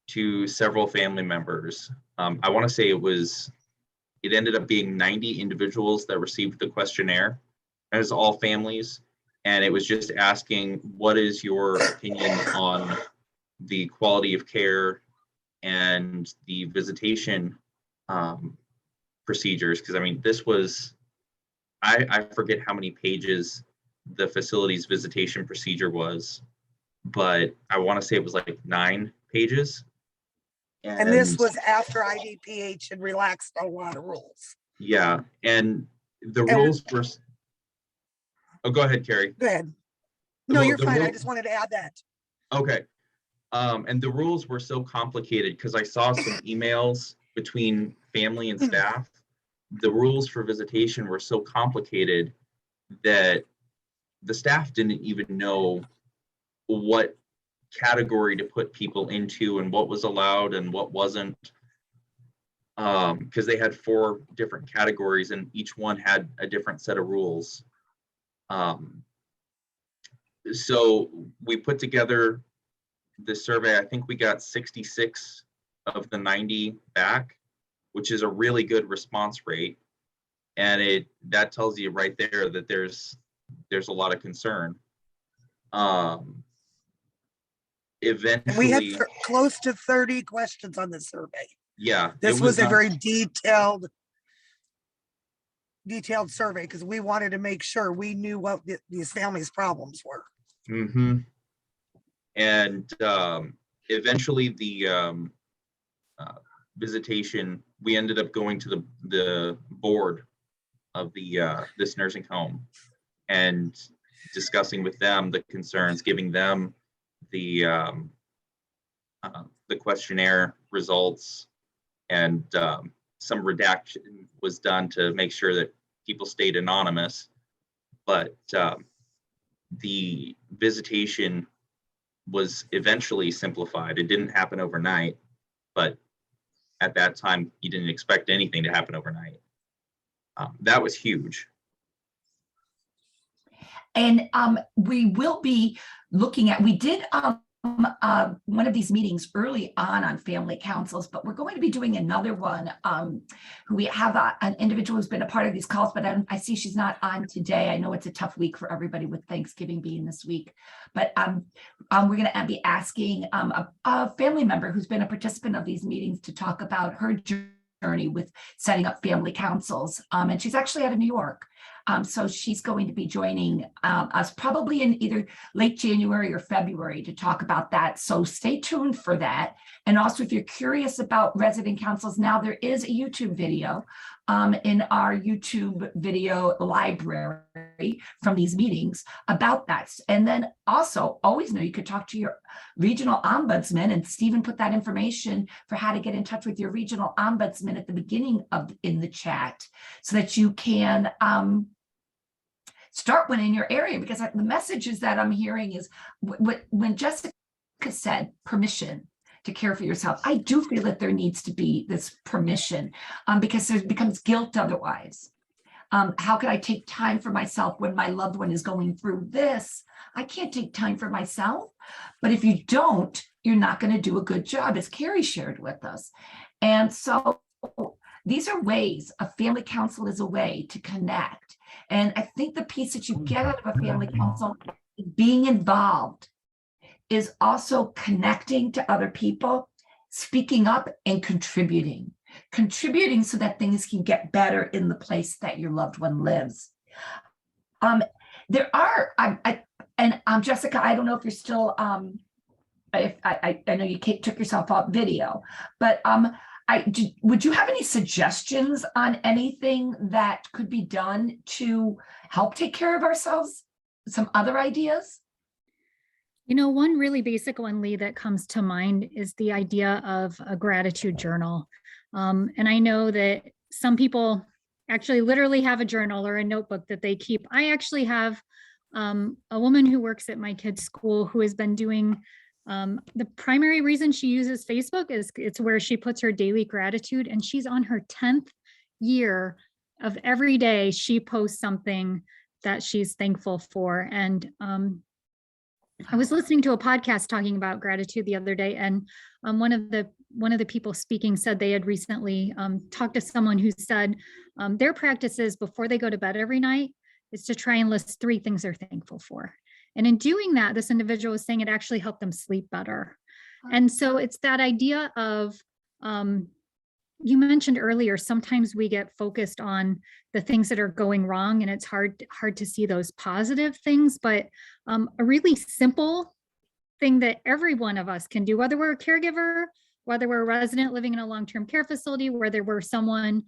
Speaker 4: to several family members. I want to say it ended up being 90 individuals that received the questionnaire. It was all families, and it was just asking, what is your opinion on the quality of care and the visitation procedures? Because I mean, this was, I forget how many pages the facility's visitation procedure was, but I want to say it was like 9 pages.
Speaker 2: And this was after IDPH had relaxed a lot of rules.
Speaker 4: Yeah, and the rules were. Oh, go ahead, Carrie.
Speaker 2: Go ahead. No,
Speaker 4: Well,
Speaker 2: you're fine. I just wanted to add that.
Speaker 4: Okay. And the rules were so complicated because I saw some emails between family and staff. The rules for visitation were so complicated that the staff didn't even know what category to put people into and what was allowed and what wasn't, because they had 4 different categories and each one had a different set of rules. So we put together this survey. I think we got 66 of the 90 back, which is a really good response rate, and that tells you right there that there's a lot of concern. Eventually,
Speaker 2: and we had close to 30 questions on this survey.
Speaker 4: Yeah,
Speaker 2: this was a very detailed survey because we wanted to make sure we knew what these families' problems were.
Speaker 4: Mm-hmm. And eventually the visitation, we ended up going to the board of this nursing home and discussing with them the concerns, giving them the questionnaire results, and some redaction was done to make sure that people stayed anonymous. But the visitation was eventually simplified. It didn't happen overnight, but at that time, you didn't expect anything to happen overnight. That was huge.
Speaker 1: And we will be looking at, we did one of these meetings early on family councils, but we're going to be doing another one. We have an individual who's been a part of these calls, but I see she's not on today. I know it's a tough week for everybody with Thanksgiving being this week, but we're going to be asking a family member who's been a participant of these meetings to talk about her journey with setting up family councils. And she's actually out of New York. So she's going to be joining us probably in either late January or February to talk about that. So stay tuned for that. And also, if you're curious about resident councils, now there is a YouTube video in our YouTube video library from these meetings about that. And then also always know you could talk to your regional ombudsman, and Stephen put that information for how to get in touch with your regional ombudsman at the beginning in the chat so that you can start one in your area, because the messages that I'm hearing is when Jessica said permission to care for yourself, I do feel that there needs to be this permission because there becomes guilt otherwise. How can I take time for myself when my loved one is going through this? I can't take time for myself. But if you don't, you're not going to do a good job, as Carrie shared with us. And so these are ways, a family council is a way to connect. And I think the piece that you get out of a family council, being involved, is also connecting to other people, speaking up and contributing so that things can get better in the place that your loved one lives. There are, Jessica, I don't know if you're still, if I know you took yourself off video, but would you have any suggestions on anything that could be done to help take care of ourselves? Some other ideas?
Speaker 5: You know, one really basic one, Lee, that comes to mind is the idea of a gratitude journal. And I know that some people actually literally have a journal or a notebook that they keep. I actually have a woman who works at my kids' school who has been doing, the primary reason she uses Facebook is it's where she puts her daily gratitude, and she's on her 10th year of every day she posts something that she's thankful for. And I was listening to a podcast talking about gratitude the other day, and one of the people speaking said they had recently talked to someone who said their practices before they go to bed every night is to try and list 3 things they're thankful for. And in doing that, this individual was saying it actually helped them sleep better. And so it's that idea of, you mentioned earlier, sometimes we get focused on the things that are going wrong, and it's hard to see those positive things, but a really simple thing that every one of us can do, whether we're a caregiver, whether we're a resident living in a long-term care facility, whether we're someone,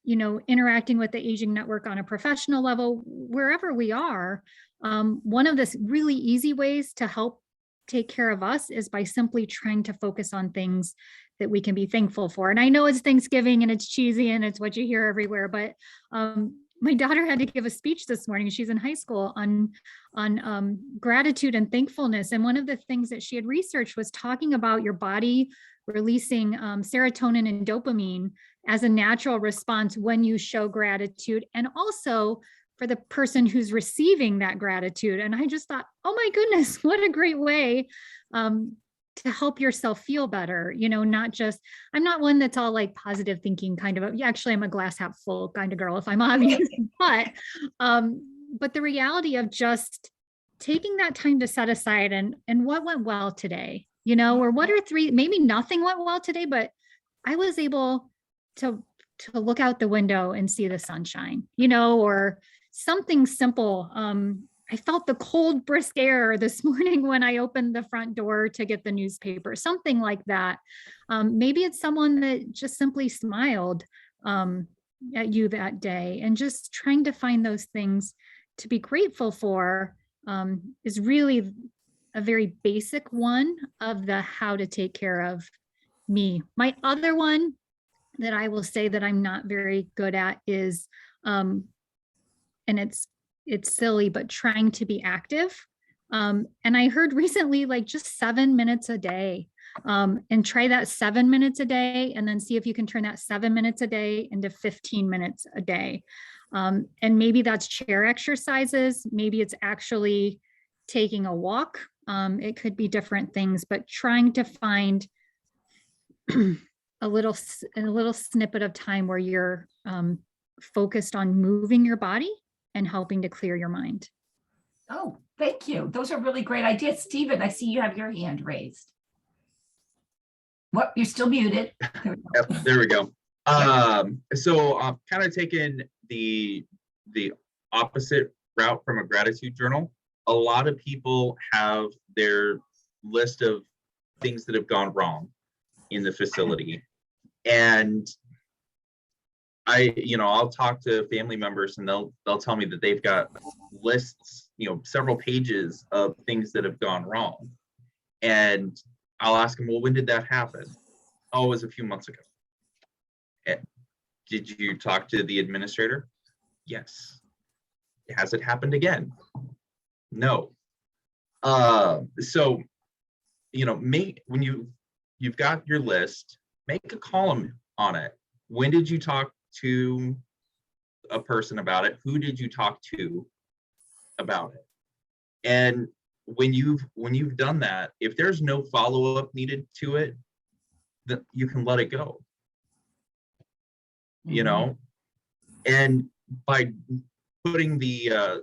Speaker 5: interacting with the aging network on a professional level, wherever we are, one of the really easy ways to help take care of us is by simply trying to focus on things that we can be thankful for. And I know it's Thanksgiving and it's cheesy and it's what you hear everywhere, but my daughter had to give a speech this morning. She's in high school on gratitude and thankfulness. And one of the things that she had researched was talking about your body releasing serotonin and dopamine as a natural response when you show gratitude, and also for the person who's receiving that gratitude. And I just thought, oh my goodness, what a great way to help yourself feel better. Not just, I'm not one that's all like positive thinking kind of, actually I'm a glass half full kind of girl, if I'm obvious, but the reality of just taking that time to set aside and what went well today, or what are 3, maybe nothing went well today, but I was able to look out the window and see the sunshine, or something simple. I felt the cold, brisk air this morning when I opened the front door to get the newspaper, something like that. Maybe it's someone that just simply smiled at you that day, and just trying to find those things to be grateful for is really a very basic one of the how to take care of me. My other one that I will say that I'm not very good at is, and it's silly, but trying to be active. And I heard recently, like just 7 minutes a day, and try that 7 minutes a day, and then see if you can turn that 7 minutes a day into 15 minutes a day. And maybe that's chair exercises. Maybe it's actually taking a walk. It could be different things, but trying to find a little snippet of time where you're focused on moving your body and helping to clear your mind.
Speaker 1: Oh, thank you. Those are really great ideas. Stephen, I see you have your hand raised. What? You're still muted.
Speaker 4: There we go. So I'm kind of taking the opposite route from a gratitude journal. A lot of people have their list of things that have gone wrong in the facility. And I'll talk to family members and they'll tell me that they've got lists, several pages of things that have gone wrong. And I'll ask them, well, when did that happen? Oh, it was a few months ago. Did you talk to the administrator? Yes. Has it happened again? No. So, when you've got your list, make a column on it. When did you talk to a person about it? Who did you talk to about it? And when you've done that, if there's no follow-up needed to it, then you can let it go, you know. And by putting the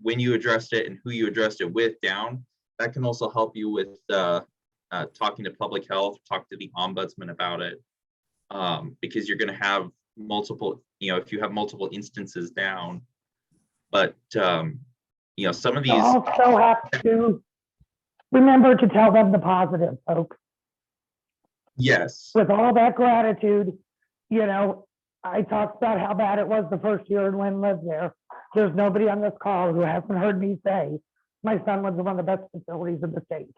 Speaker 4: when you addressed it and who you addressed it with down, that can also help you with talking to public health, talk to the ombudsman about it, because you're going to have multiple, if you have multiple instances down. But some of
Speaker 6: You
Speaker 4: these,
Speaker 6: also have to remember to tell them the positive, folks.
Speaker 4: yes,
Speaker 6: With all that gratitude, I talked about how bad it was the first year Lynn lived there. There's nobody on this call who hasn't heard me say my son lives in one of the best facilities in the state.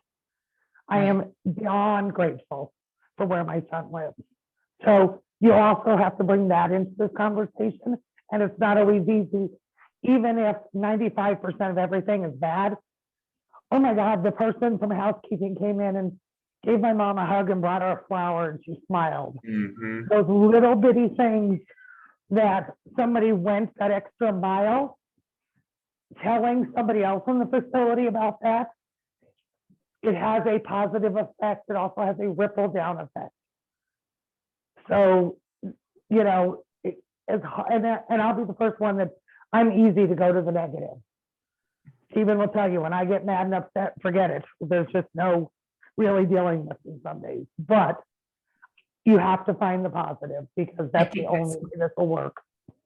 Speaker 6: I am beyond grateful for where my son lives. So you also have to bring that into this conversation. And it's not always easy, even if 95% of everything is bad. Oh my God, the person from housekeeping came in and gave my mom a hug and brought her a flower and she smiled. Those little bitty things that somebody went that extra mile, telling somebody else in the facility about that, it has a positive effect. It also has a ripple down effect. So, and I'll be the first one that I'm easy to go to the negative. Stephen will tell you, when I get mad and upset, forget it. There's just no really dealing with me some days. But you have to find the positive, because that's the only way this will work.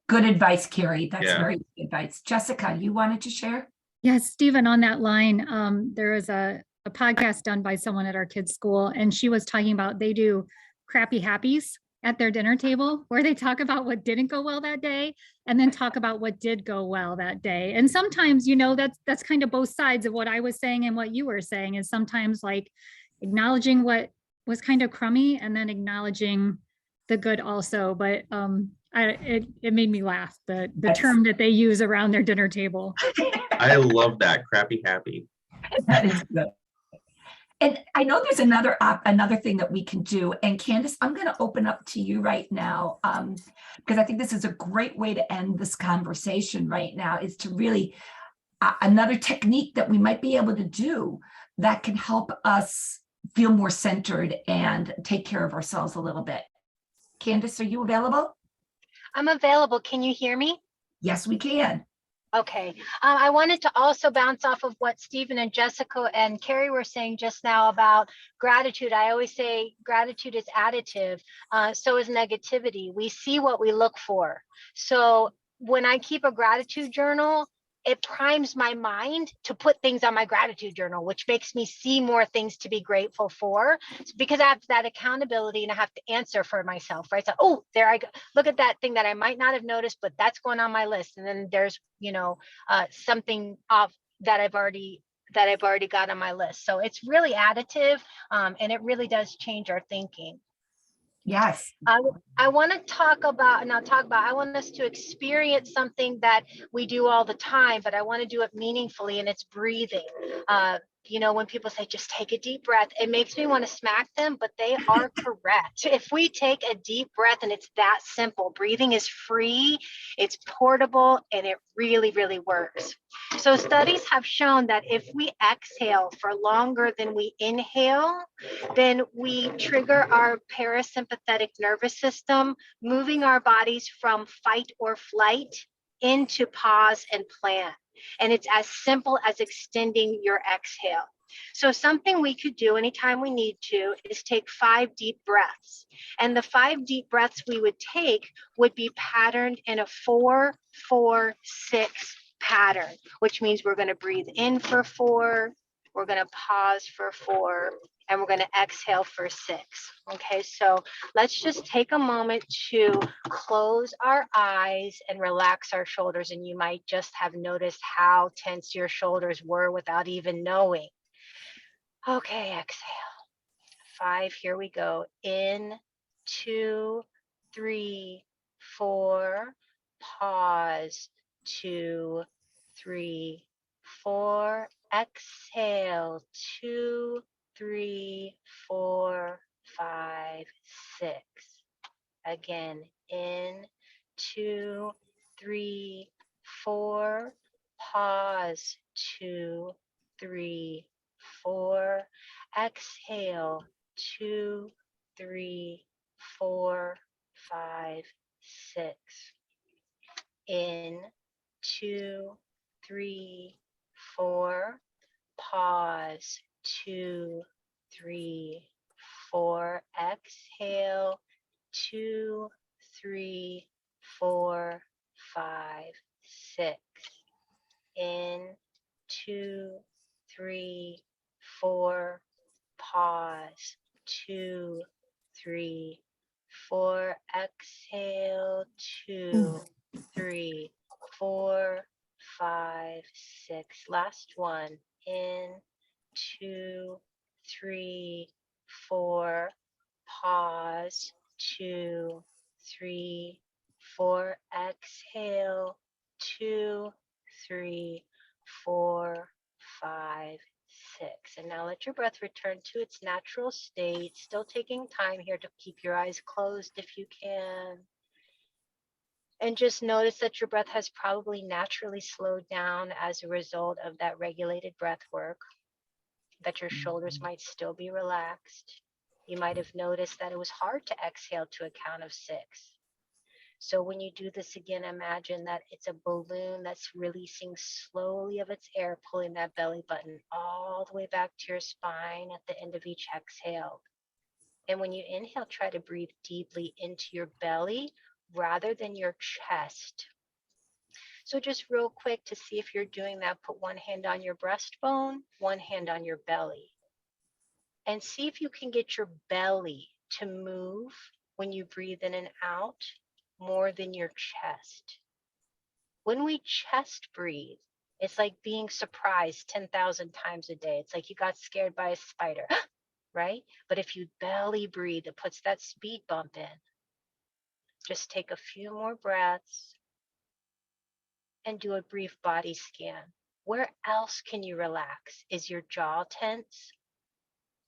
Speaker 1: Good advice, Carrie. That's
Speaker 4: Yeah.
Speaker 1: very good advice. Jessica, you wanted to share?
Speaker 5: Yes, Stephen, on that line, there is a podcast done by someone at our kids' school, and she was talking about they do crappy happies at their dinner table, where they talk about what didn't go well that day and then talk about what did go well that day. And sometimes, that's kind of both sides of what I was saying and what you were saying, is sometimes like acknowledging what was kind of crummy and then acknowledging the good also. But it made me laugh, the term that they use around their dinner table.
Speaker 4: I love that, crappy happy.
Speaker 1: That is good. And I know there's another thing that we can do. And Candace, I'm going to open up to you right now, because I think this is a great way to end this conversation right now, is to really another technique that we might be able to do that can help us feel more centered and take care of ourselves a little bit. Candace, are you available?
Speaker 7: I'm available. Can you hear me?
Speaker 1: Yes, we can.
Speaker 7: Okay. I wanted to also bounce off of what Stephen and Jessica and Carrie were saying just now about gratitude. I always say gratitude is additive. So is negativity. We see what we look for. So when I keep a gratitude journal, it primes my mind to put things on my gratitude journal, which makes me see more things to be grateful for, because I have that accountability and I have to answer for myself, right? So, oh, there I go. Look at that thing that I might not have noticed, but that's going on my list. And then there's, something off that I've already got on my list. So it's really additive, and it really does change our thinking.
Speaker 1: Yes.
Speaker 7: I want to talk about, I want us to experience something that we do all the time, but I want to do it meaningfully, and it's breathing. When people say, just take a deep breath, it makes me want to smack them, but they are correct. If we take a deep breath, and it's that simple, breathing is free, it's portable, and it really, really works. So studies have shown that if we exhale for longer than we inhale, then we trigger our parasympathetic nervous system, moving our bodies from fight or flight into pause and plan. And it's as simple as extending your exhale. So something we could do anytime we need to is take 5 deep breaths. And the 5 deep breaths we would take would be patterned in a 4-4-6 pattern, which means we're going to breathe in for 4, we're going to pause for 4, and we're going to exhale for 6. Okay, so let's just take a moment to close our eyes and relax our shoulders. And you might just have noticed how tense your shoulders were without even knowing. Okay, exhale. 5, here we go. In, 2, 3, 4, pause, 2, 3, 4, exhale, 2, 3, 4, 5, 6. Again, in, 2, 3, 4. Pause. 2, 3, 4. Exhale. 2, 3, 4, 5, 6. In. 2, 3, 4. Pause. 2, 3, 4. Exhale. 2, 3, 4, 5, 6. In. 2, 3, 4. Pause. 2, 3, 4. Exhale. 2, 3, 4, 5, 6. Last one. In. 2, 3, 4. Pause. 2, 3, 4. Exhale. 2, 3, 4, 5, 6. And now let your breath return to its natural state. Still taking time here to keep your eyes closed if you can. And just notice that your breath has probably naturally slowed down as a result of that regulated breath work, that your shoulders might still be relaxed. You might have noticed that it was hard to exhale to a count of 6. So when you do this again, imagine that it's a balloon that's releasing slowly of its air, pulling that belly button all the way back to your spine at the end of each exhale. And when you inhale, try to breathe deeply into your belly rather than your chest. So just real quick to see if you're doing that, put one hand on your breastbone, one hand on your belly. And see if you can get your belly to move when you breathe in and out more than your chest. When we chest breathe, it's like being surprised 10,000 times a day. It's like you got scared by a spider, right? But if you belly breathe, it puts that speed bump in. Just take a few more breaths and do a brief body scan. Where else can you relax? Is your jaw tense?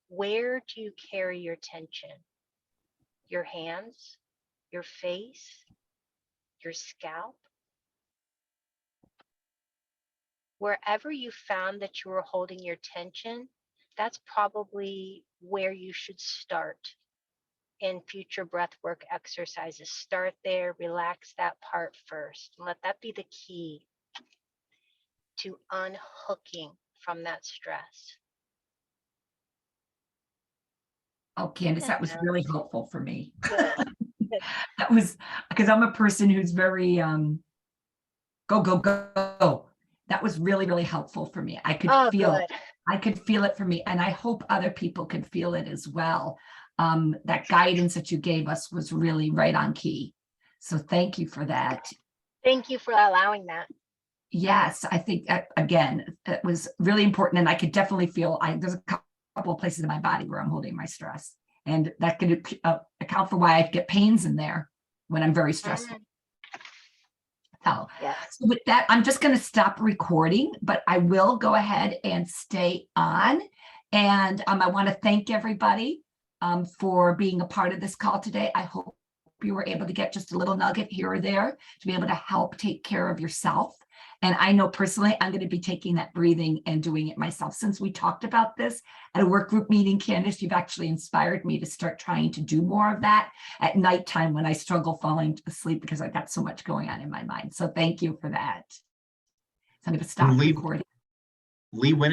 Speaker 7: Where do you carry your tension? Your hands, your face, your scalp? Wherever you found that you were holding your tension, that's probably where you should start in future breathwork exercises. Start there, relax that part first, and let that be the key to unhooking from that stress.
Speaker 1: Oh, Candace, that was really helpful for me.
Speaker 7: Good.
Speaker 1: That was because I'm a person who's very go, go, go. That was really, really helpful for me. I could feel it for me. And I hope other people can feel it as well. That guidance that you gave us was really right on key. So thank you for that.
Speaker 7: Thank you for allowing that.
Speaker 1: Yes, I think again, it was really important. And I could definitely feel there's a couple of places in my body where I'm holding my stress. And that could account for why I get pains in there when I'm very stressed. So with that, I'm just going to stop recording, but I will go ahead and stay on. And I want to thank everybody for being a part of this call today. I hope you were able to get just a little nugget here or there to be able to help take care of yourself. And I know personally, I'm going to be taking that breathing and doing it myself. Since we talked about this at a work group meeting, Candace, you've actually inspired me to start trying to do more of that at nighttime when I struggle falling asleep because I've got so much going on in my mind. So thank you for that. So I'm going to stop recording.
Speaker 4: Lee, when is